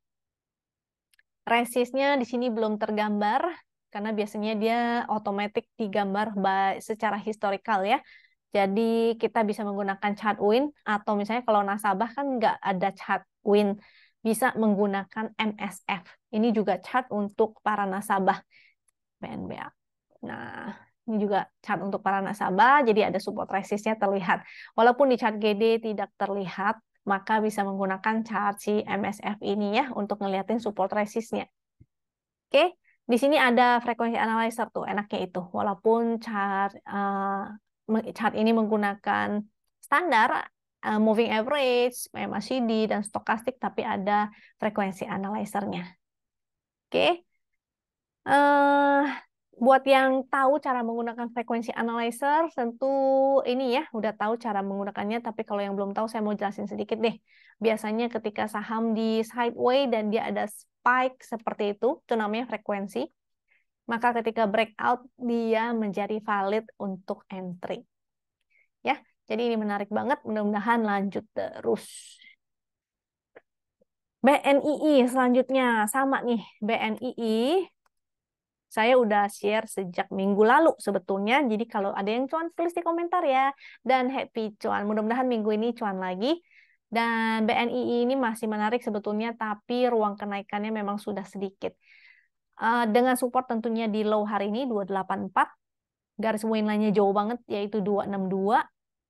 Resistnya di sini belum tergambar, karena biasanya dia otomatis digambar secara historical ya. Jadi kita bisa menggunakan chart win atau misalnya kalau nasabah kan nggak ada chart win, bisa menggunakan MSF. Ini juga chart untuk para nasabah PNBA. Nah, ini juga chart untuk para nasabah, jadi ada support resistnya terlihat. Walaupun di chart GD tidak terlihat, maka bisa menggunakan chart si MSF ini ya untuk ngeliatin support resistnya. Oke, di sini ada frekuensi analyzer tuh, enaknya itu. Walaupun chart ini menggunakan standar moving average, MACD dan stokastik, tapi ada frekuensi analyzernya. Oke, eh buat yang tahu cara menggunakan frekuensi analyzer, tentu ini ya udah tahu cara menggunakannya. Tapi kalau yang belum tahu, saya mau jelasin sedikit deh. Biasanya ketika saham di sideways dan dia ada spike seperti itu namanya frekuensi. Maka ketika breakout dia menjadi valid untuk entry. Ya, jadi ini menarik banget. Mudah-mudahan lanjut terus. BNII selanjutnya sama nih. BNII saya udah share sejak minggu lalu sebetulnya. Jadi kalau ada yang cuan tulis di komentar ya. Dan happy cuan. Mudah-mudahan minggu ini cuan lagi. Dan BNII ini masih menarik sebetulnya, tapi ruang kenaikannya memang sudah sedikit. Dengan support tentunya di low hari ini 284. Garis line-nya jauh banget yaitu 262.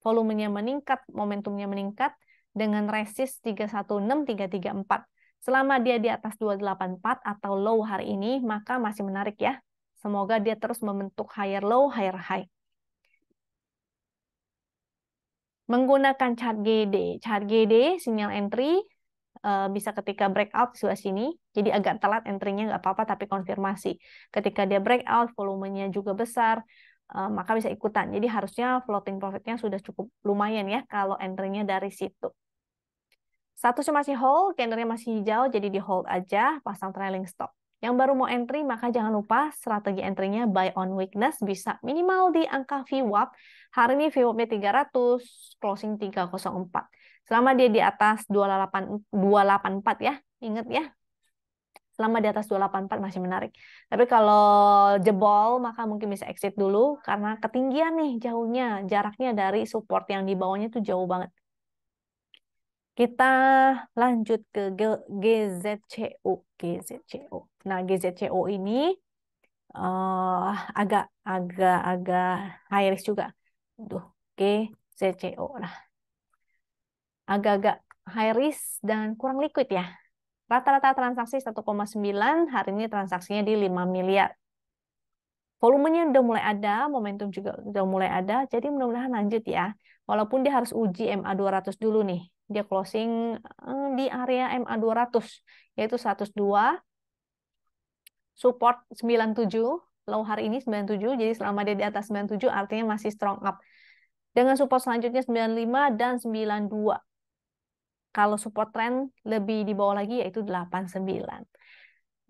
Volumenya meningkat, momentumnya meningkat dengan resist 316, 334. Selama dia di atas 284 atau low hari ini, maka masih menarik ya. Semoga dia terus membentuk higher low, higher high. Menggunakan chart GD. Chart GD, sinyal entry, bisa ketika breakout di sebelah sini. Jadi agak telat entry-nya nggak apa-apa, tapi konfirmasi. Ketika dia breakout, volumenya juga besar, maka bisa ikutan. Jadi harusnya floating profit-nya sudah cukup lumayan ya kalau entry-nya dari situ. Statusnya masih hold, candle-nya masih hijau, jadi di hold aja, pasang trailing stop. Yang baru mau entry, maka jangan lupa strategi entry-nya buy on weakness, bisa minimal di angka VWAP. Hari ini VWAP-nya 300, closing 304. Selama dia di atas 284 ya, ingat ya, selama di atas 284 masih menarik. Tapi kalau jebol, maka mungkin bisa exit dulu, karena ketinggian nih jauhnya, jaraknya dari support yang di bawahnya tuh jauh banget. Kita lanjut ke GZCO. GZCO. Nah, GZCO ini agak high risk juga. Duh, GZCO. Nah, agak-agak high risk dan kurang liquid ya. Rata-rata transaksi 1,9, hari ini transaksinya di 5 miliar. Volumenya udah mulai ada, momentum juga udah mulai ada, jadi mudah-mudahan lanjut ya. Walaupun dia harus uji MA200 dulu nih. Dia closing di area MA200, yaitu 102, support 97, low hari ini 97, jadi selama dia di atas 97 artinya masih strong up. Dengan support selanjutnya 95 dan 92. Kalau support trend lebih di bawah lagi yaitu 89.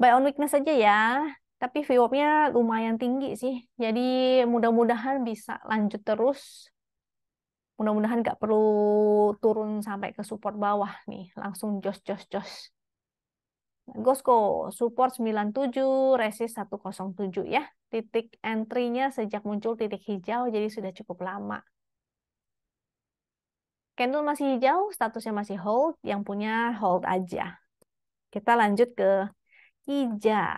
Buy on weakness saja ya. Tapi VWAP-nya lumayan tinggi sih. Jadi mudah-mudahan bisa lanjut terus. Mudah-mudahan nggak perlu turun sampai ke support bawah nih. Langsung jos. Gosko, support 97, resist 107 ya. Titik entry-nya sejak muncul titik hijau, jadi sudah cukup lama. Candle masih hijau, statusnya masih hold. Yang punya hold aja. Kita lanjut ke Kija.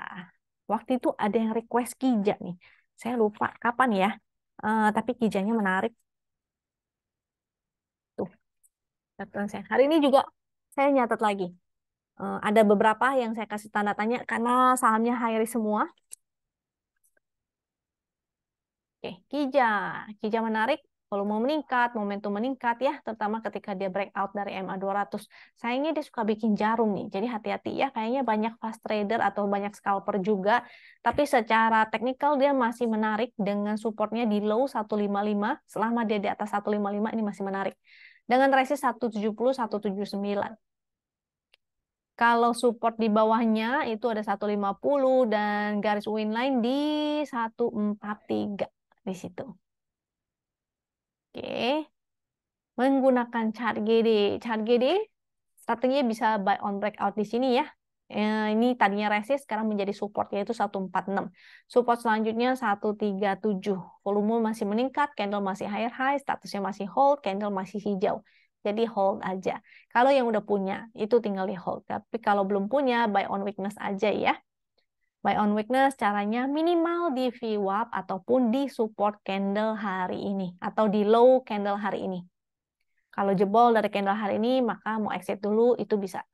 Waktu itu ada yang request Kija nih. Saya lupa kapan ya. Tapi Kijanya menarik. Tuh, catatan saya. Hari ini juga saya nyatat lagi. Ada beberapa yang saya kasih tanda tanya karena sahamnya high risk semua. Oke, Kija. Kija menarik. Volume meningkat, momentum meningkat ya, terutama ketika dia breakout dari MA200. Sayangnya dia suka bikin jarum nih, jadi hati-hati ya. Kayaknya banyak fast trader atau banyak scalper juga. Tapi secara teknikal dia masih menarik dengan supportnya di low 155. Selama dia di atas 155 ini masih menarik. Dengan resist 170, 179. Kalau support di bawahnya itu ada 150 dan garis win line di 143 di situ. Oke, menggunakan chart GD. Chart GD strateginya bisa buy on breakout di sini ya. Ini tadinya resist, sekarang menjadi support, yaitu 146. Support selanjutnya 137. Volume masih meningkat, candle masih higher high, statusnya masih hold, candle masih hijau. Jadi hold aja. Kalau yang udah punya, itu tinggal di hold. Tapi kalau belum punya, buy on weakness aja ya. Buy on weakness caranya minimal di VWAP ataupun di support candle hari ini. Atau di low candle hari ini. Kalau jebol dari candle hari ini, maka mau exit dulu, itu bisa.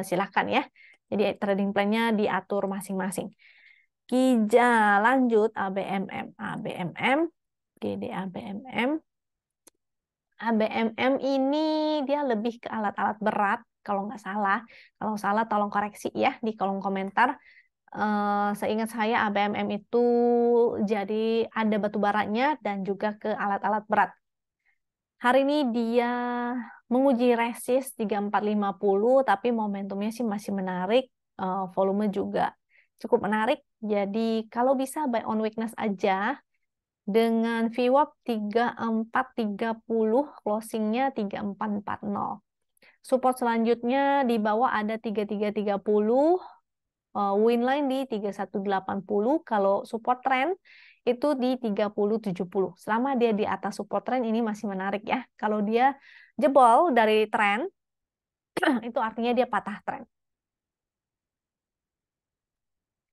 Silahkan ya. Jadi trading plan-nya diatur masing-masing. Kija lanjut ABMM. ABMM, GD ABMM. ABMM ini dia lebih ke alat-alat berat, kalau nggak salah. Kalau salah tolong koreksi ya di kolom komentar. Seingat saya ABMM itu jadi ada batu baranya dan juga ke alat-alat berat. Hari ini dia menguji resist 3450, tapi momentumnya sih masih menarik, volume juga cukup menarik. Jadi kalau bisa buy on weakness aja dengan VWAP 3430, closingnya 3440. Support selanjutnya di bawah ada 3330, win line di 3180. Kalau support trend itu di 3070. Selama dia di atas support trend ini masih menarik ya. Kalau dia jebol dari trend, itu artinya dia patah trend.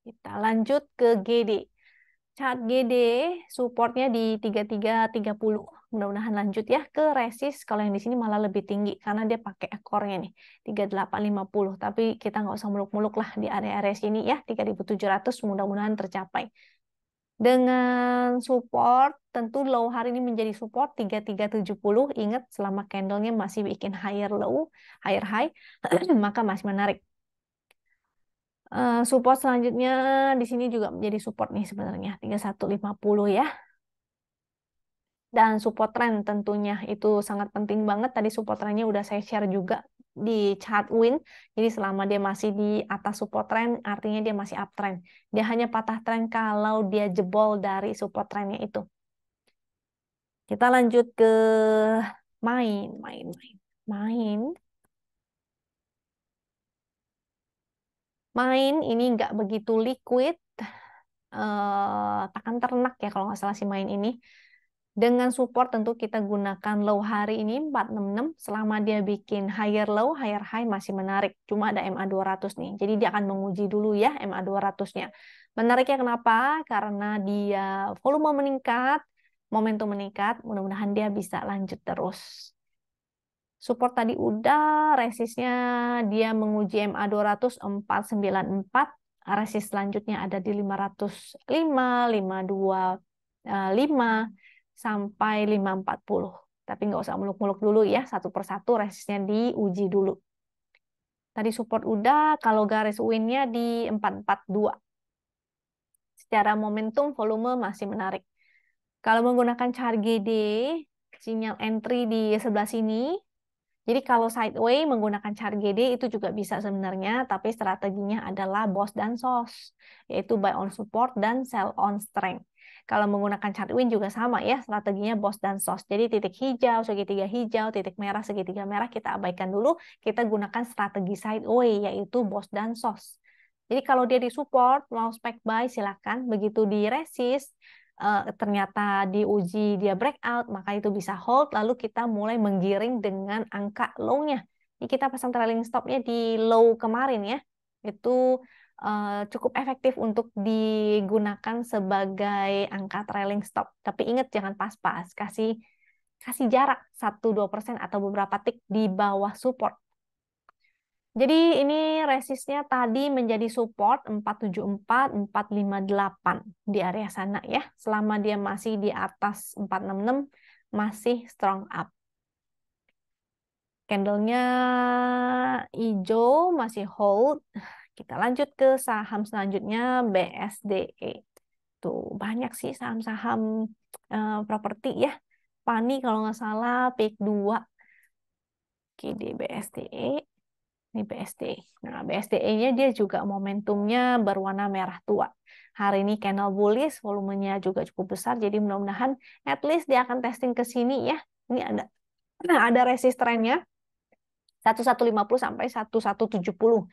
Kita lanjut ke GD. Chart GD supportnya di 3330. Mudah-mudahan lanjut ya ke resist. Kalau yang di sini malah lebih tinggi karena dia pakai ekornya nih 3850. Tapi kita nggak usah muluk-muluk lah di area-area sini ya 3700, mudah-mudahan tercapai. Dengan support, tentu low hari ini menjadi support 3370. Ingat selama candlenya masih bikin higher low, higher high, maka masih menarik. Support selanjutnya di sini juga menjadi support nih sebenarnya 3150 ya. Dan support trend tentunya itu sangat penting banget. Tadi support trendnya udah saya share juga di chart win. Jadi selama dia masih di atas support trend, artinya dia masih uptrend. Dia hanya patah trend kalau dia jebol dari support trendnya itu. Kita lanjut ke main. Main ini nggak begitu liquid. Pakan ternak ya kalau nggak salah si main ini. Dengan support tentu kita gunakan low hari ini 466. Selama dia bikin higher low, higher high masih menarik. Cuma ada MA 200 nih. Jadi dia akan menguji dulu ya MA 200-nya. Menariknya kenapa? Karena dia volume meningkat, momentum meningkat. Mudah-mudahan dia bisa lanjut terus. Support tadi udah, resistnya dia menguji MA 200 494. Resist selanjutnya ada di 505, 525, sampai 540. Tapi nggak usah muluk-muluk dulu ya, satu persatu resistnya diuji dulu. Tadi support udah, kalau garis win-nya di 442. Secara momentum volume masih menarik. Kalau menggunakan chart GD, sinyal entry di sebelah sini. Jadi kalau sideway menggunakan chart GD itu juga bisa sebenarnya, tapi strateginya adalah BOS dan SOS, yaitu buy on support dan sell on strength. Kalau menggunakan chart win juga sama ya, strateginya BOS dan SOS. Jadi titik hijau, segitiga hijau, titik merah, segitiga merah kita abaikan dulu, kita gunakan strategi sideway, yaitu BOS dan SOS. Jadi kalau dia di support, mau spec buy silakan, begitu di resist, ternyata diuji dia breakout, maka itu bisa hold, lalu kita mulai menggiring dengan angka low-nya. Jadi kita pasang trailing stop-nya di low kemarin ya, itu cukup efektif untuk digunakan sebagai angka trailing stop. Tapi ingat jangan pas-pas, kasih jarak 1-2% atau beberapa tick di bawah support. Jadi ini resistnya tadi menjadi support 474, 458 di area sana ya. Selama dia masih di atas 466, masih strong up. Candlenya hijau, masih hold. Kita lanjut ke saham selanjutnya, BSDE. Tuh, banyak sih saham-saham properti ya. Pani kalau nggak salah, pick 2. Oke, di BSDE. Ini BSDE. Nah, BSDE-nya dia juga momentumnya berwarna merah tua. Hari ini candle bullish, volumenya juga cukup besar, jadi mudah-mudahan at least dia akan testing ke sini ya. Ini ada resistennya 1150 sampai 1170.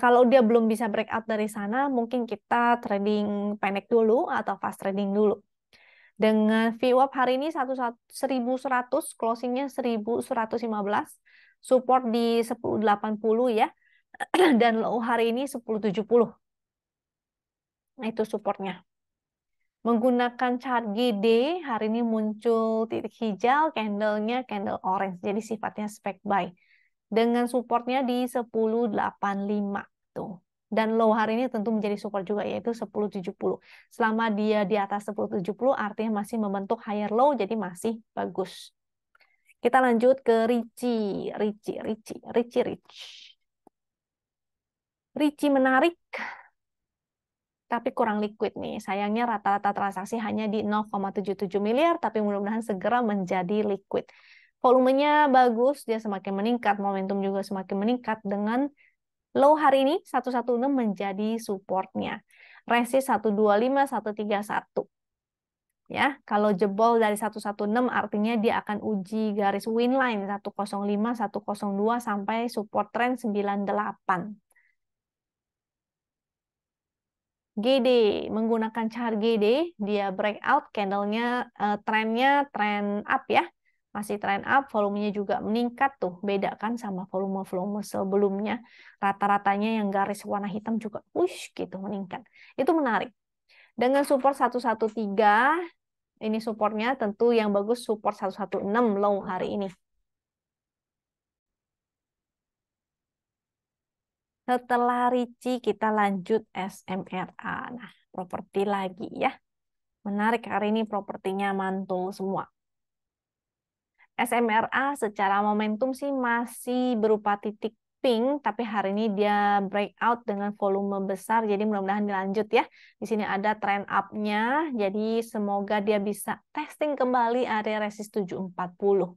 Kalau dia belum bisa breakout dari sana, mungkin kita trading pendek dulu atau fast trading dulu. Dengan VWAP hari ini 1100, closingnya 1115, support di 1080 ya, dan low hari ini 1070. Nah, itu supportnya. Menggunakan chart GD, hari ini muncul titik hijau, candlenya candle orange, jadi sifatnya spec buy. Dengan supportnya di 1085 tuh. Dan low hari ini tentu menjadi support juga, yaitu 1070. Selama dia di atas 1070, artinya masih membentuk higher low, jadi masih bagus. Kita lanjut ke Ricci menarik, tapi kurang liquid nih. Sayangnya rata-rata transaksi hanya di 0,77 miliar, tapi mudah-mudahan segera menjadi liquid. Volumenya bagus, dia semakin meningkat, momentum juga semakin meningkat dengan low hari ini 116 menjadi supportnya. Resist 125, 131. Ya, kalau jebol dari 116 artinya dia akan uji garis win line 105, 102 sampai support trend 98. GD menggunakan chart GD, dia breakout, candlenya trennya trend up ya, masih trend up, volumenya juga meningkat tuh, beda kan sama volume-volume sebelumnya, rata-ratanya yang garis warna hitam juga, gitu meningkat, itu menarik. Dengan support 113, ini supportnya tentu yang bagus support 116 low hari ini. Setelah Ricci kita lanjut SMRA. Nah, properti lagi ya. Menarik hari ini propertinya mantul semua. SMRA secara momentum sih masih berupa titik pink, tapi hari ini dia breakout dengan volume besar, jadi mudah-mudahan dilanjut ya. Di sini ada trend up-nya, jadi semoga dia bisa testing kembali area resist 740.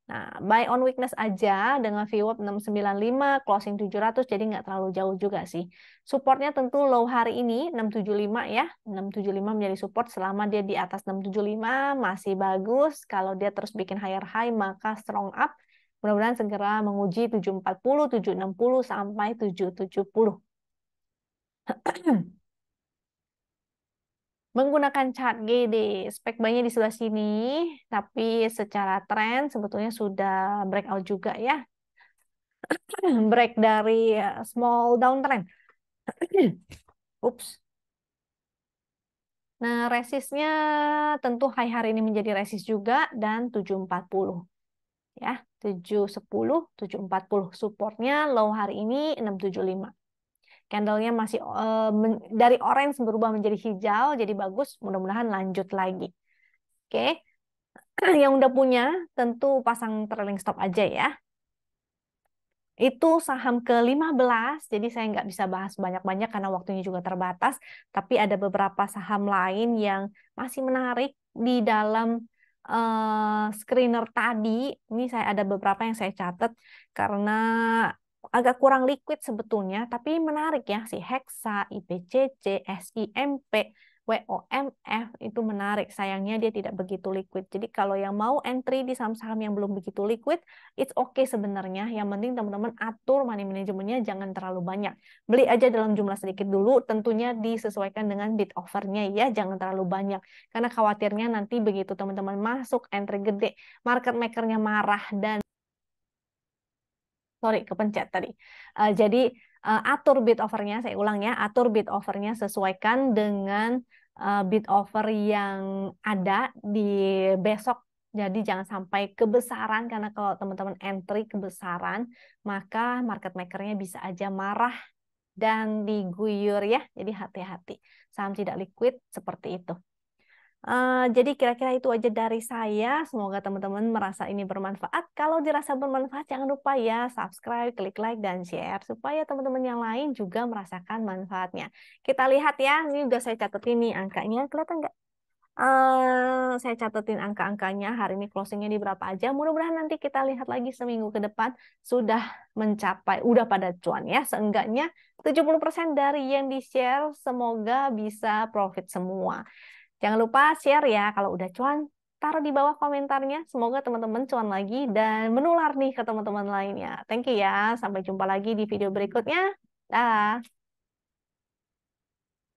Nah, buy on weakness aja dengan VWAP 695, closing 700, jadi nggak terlalu jauh juga sih. Supportnya tentu low hari ini 675 ya. 675 menjadi support selama dia di atas 675 masih bagus. Kalau dia terus bikin higher high maka strong up. Mudah-mudahan segera menguji 740, 760 sampai 770. Menggunakan chart GD, spek buy-nya di sebelah sini, tapi secara tren sebetulnya sudah breakout juga ya. Break dari small downtrend. Ups. Nah, resistnya tentu high hari ini menjadi resist juga dan 740. Ya, 710, 740. Supportnya low hari ini 675. Candlenya masih dari orange berubah menjadi hijau, jadi bagus. Mudah-mudahan lanjut lagi. Oke, yang udah punya tentu pasang trailing stop aja ya. Itu saham ke-15, jadi saya nggak bisa bahas banyak-banyak karena waktunya juga terbatas, tapi ada beberapa saham lain yang masih menarik di dalam screener tadi. Ini saya ada beberapa yang saya catat karena agak kurang liquid sebetulnya, tapi menarik ya, si Hexa, IPCC, SIMP, WOMF itu menarik. Sayangnya dia tidak begitu liquid. Jadi kalau yang mau entry di saham-saham yang belum begitu liquid, it's okay sebenarnya. Yang penting teman-teman atur money manajemennya jangan terlalu banyak. Beli aja dalam jumlah sedikit dulu, tentunya disesuaikan dengan bid offernya ya, jangan terlalu banyak. Karena khawatirnya nanti begitu teman-teman masuk entry gede, market makernya marah dan sorry kepencet tadi. Jadi atur bid offernya, saya ulang ya, atur bid offernya sesuaikan dengan bid offer yang ada di besok. Jadi jangan sampai kebesaran, karena kalau teman-teman entry kebesaran, maka market makernya bisa aja marah dan diguyur ya. Jadi hati-hati. Saham tidak liquid seperti itu. Jadi kira-kira itu aja dari saya. Semoga teman-teman merasa ini bermanfaat. Kalau dirasa bermanfaat, jangan lupa ya subscribe, klik like, dan share supaya teman-teman yang lain juga merasakan manfaatnya. Kita lihat ya, ini udah saya catetin nih angkanya. Kelihatan nggak? Saya catetin angka-angkanya. Hari ini closingnya di berapa aja. Mudah-mudahan nanti kita lihat lagi seminggu ke depan sudah mencapai, udah pada cuan ya. Seenggaknya 70% dari yang di-share semoga bisa profit semua. Jangan lupa share ya kalau udah cuan, taruh di bawah komentarnya. Semoga teman-teman cuan lagi dan menular nih ke teman-teman lainnya. Thank you ya. Sampai jumpa lagi di video berikutnya. Dah.